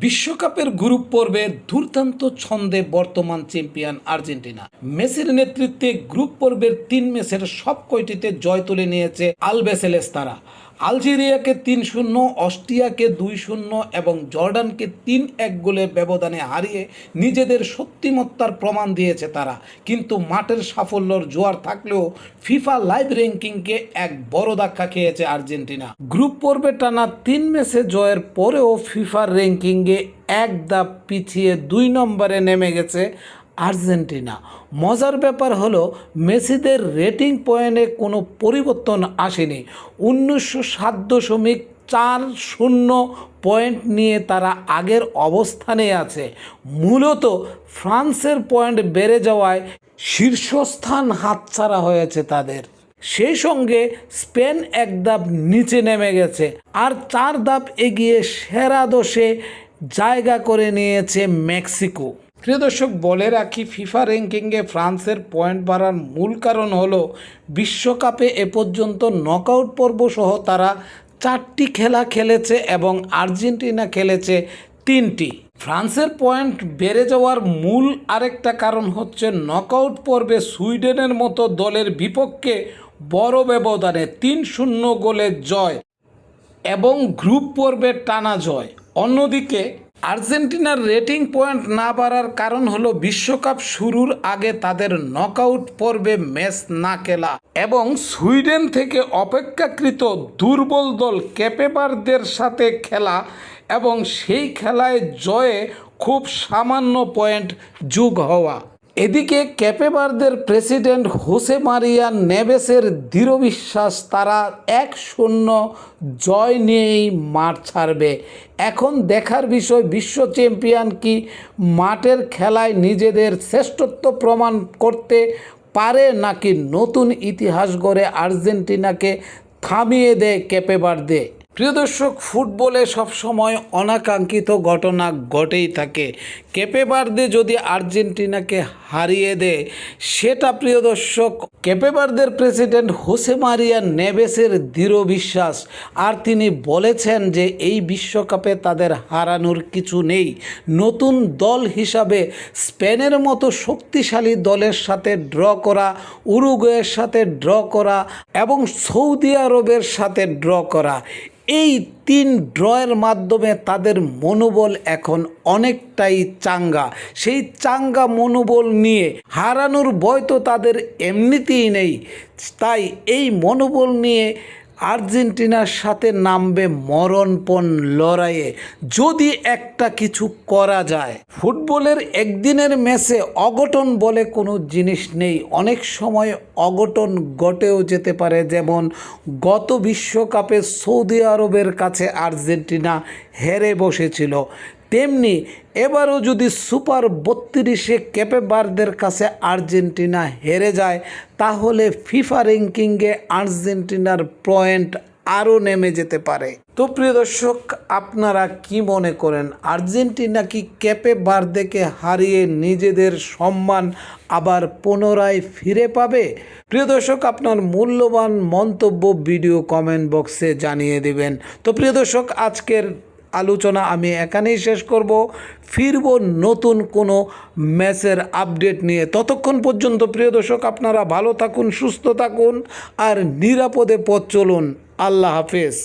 বিশ্বকাপের গ্রুপ পর্বে দুর্দান্ত ছন্দে বর্তমান চ্যাম্পিয়ন আর্জেন্টিনা। মেসির নেতৃত্বে গ্রুপ পর্বের 3 ম্যাচের সব কয়টিতে জয় তুলে নিয়েছে আলবিসেলেস তারা। আলজেরিয়াকে 3-0, অস্ট্রিয়াকে 2-0 এবং জর্ডানকে 3-1 গোলের ব্যবধানে হারিয়ে নিজেদের শক্তিমত্তার প্রমাণ দিয়েছে তারা। কিন্তু মাঠের সাফল্যর জোয়ার থাকলেও ফিফা লাইভ র্যাঙ্কিংকে এক বড় ধাক্কা খেয়েছে আর্জেন্টিনা। গ্রুপ পর্বে টানা 3 ম্যাচে জয়ের পরেও ফিফার র্যাঙ্কিংয়ে এক ধাপ পিছিয়ে 2 নম্বরে নেমে গেছে আর্জেন্টিনা। মজার ব্যাপার হলো মেসিদের রেটিং পয়েন্টে কোনো পরিবর্তন আসেনি। 1907.40 পয়েন্ট নিয়ে তারা আগের অবস্থানে আছে। মূলত ফ্রান্সের পয়েন্ট বেড়ে যাওয়ায় শীর্ষস্থান হাতছাড়া হয়েছে তাদের। সেই সঙ্গে স্পেন এক ধাপ নিচে নেমে গেছে আর 4 ধাপ এগিয়ে সেরা 10-এ জায়গা করে নিয়েছে মেক্সিকো। প্রিয় দর্শক, বলে রাখি ফিফা র্যাঙ্কিংয়ে ফ্রান্সের পয়েন্ট বাড়ার মূল কারণ হলো বিশ্বকাপে এ পর্যন্ত নকআউট পর্ব সহ তারা 4টি খেলা খেলেছে এবং আর্জেন্টিনা খেলেছে 3টি। ফ্রান্সের পয়েন্ট বেড়ে যাওয়ার মূল আরেকটা কারণ হচ্ছে নকআউট পর্বে সুইডেনের মতো দলের বিপক্ষে বড় ব্যবধানে 3-0 গোলের জয় এবং গ্রুপ পর্বে টানা জয়। অন্যদিকে আর্জেন্টিনার রেটিং পয়েন্ট না বাড়ার কারণ হলো বিশ্বকাপ শুরুর আগে তাদের নকআউট পর্বে ম্যাচ না খেলা এবং সুইডেন থেকে অপেক্ষাকৃত দুর্বল দল কেপে ভার্দের সাথে খেলা এবং সেই খেলায় জয়ে খুব সামান্য পয়েন্ট যোগ হওয়া। এদিকে কেপে ভার্দের প্রেসিডেন্ট হোসে মারিয়া নেভেসের দৃঢ় বিশ্বাস তারা 1-0 জয় নিয়েই মাঠ ছাড়বে। এখন দেখার বিষয় বিশ্ব চ্যাম্পিয়ন কি মাঠের খেলায় নিজেদের শ্রেষ্ঠত্ব প্রমাণ করতে পারে নাকি নতুন ইতিহাস গড়ে আর্জেন্টিনাকে থামিয়ে দেয় কেপে ভার্দে। প্রিয় দর্শক, ফুটবলে সবসময় অনাকাঙ্ক্ষিত ঘটনা ঘটেই থাকে। কেপে ভার্দে যদি আর্জেন্টিনাকে হারিয়ে দেয় সেটা প্রিয় দর্শক কেপে ভার্দের প্রেসিডেন্ট হোসে মারিয়া নেভেসের দৃঢ় বিশ্বাস। আর তিনি বলেছেন যে এই বিশ্বকাপে তাদের হারানোর কিছু নেই। নতুন দল হিসাবে স্পেনের মতো শক্তিশালী দলের সাথে ড্র করা, উরুগুয়ের সাথে ড্র করা এবং সৌদি আরবের সাথে ড্র করা, এই 3 ড্রয়ের মাধ্যমে তাদের মনোবল এখন অনেকটাই চাঙ্গা। সেই চাঙ্গা মনোবল নিয়ে হারানোর ভয় তো তাদের এমনিতেই নেই। তাই এই মনোবল নিয়ে আর্জেন্টিনার সাথে নামবে মরণপণ লড়াইয়ে যদি একটা কিছু করা যায়। ফুটবলের একদিনের ম্যাচে অঘটন বলে কোনো জিনিস নেই। অনেক সময় অঘটন ঘটেও যেতে পারে, যেমন গত বিশ্বকাপে সৌদি আরবের কাছে আর্জেন্টিনা হেরে বসেছিল, তেমনি এবারও যদি সুপার 32-এ কেপে ভার্দের কাছে আর্জেন্টিনা হেরে যায় তাহলে ফিফা র্যাঙ্কিংয়ে আর্জেন্টিনার পয়েন্ট আরও নেমে যেতে পারে। তো প্রিয় দর্শক, আপনারা কি মনে করেন আর্জেন্টিনা কি কেপে ভার্দেকে হারিয়ে নিজেদের সম্মান আবার পুনরায় ফিরে পাবে? প্রিয় দর্শক, আপনার মূল্যবান মন্তব্য ভিডিও কমেন্ট বক্সে জানিয়ে দেবেন। তো প্রিয় দর্শক, আজকের আলোচনা আমি এখানেই শেষ করব। ফিরব নতুন কোনো ম্যাচের আপডেট নিয়ে। ততক্ষণ পর্যন্ত প্রিয় দর্শক আপনারা ভালো থাকুন, সুস্থ থাকুন আর নিরাপদে পথ চলুন। আল্লাহ হাফেজ।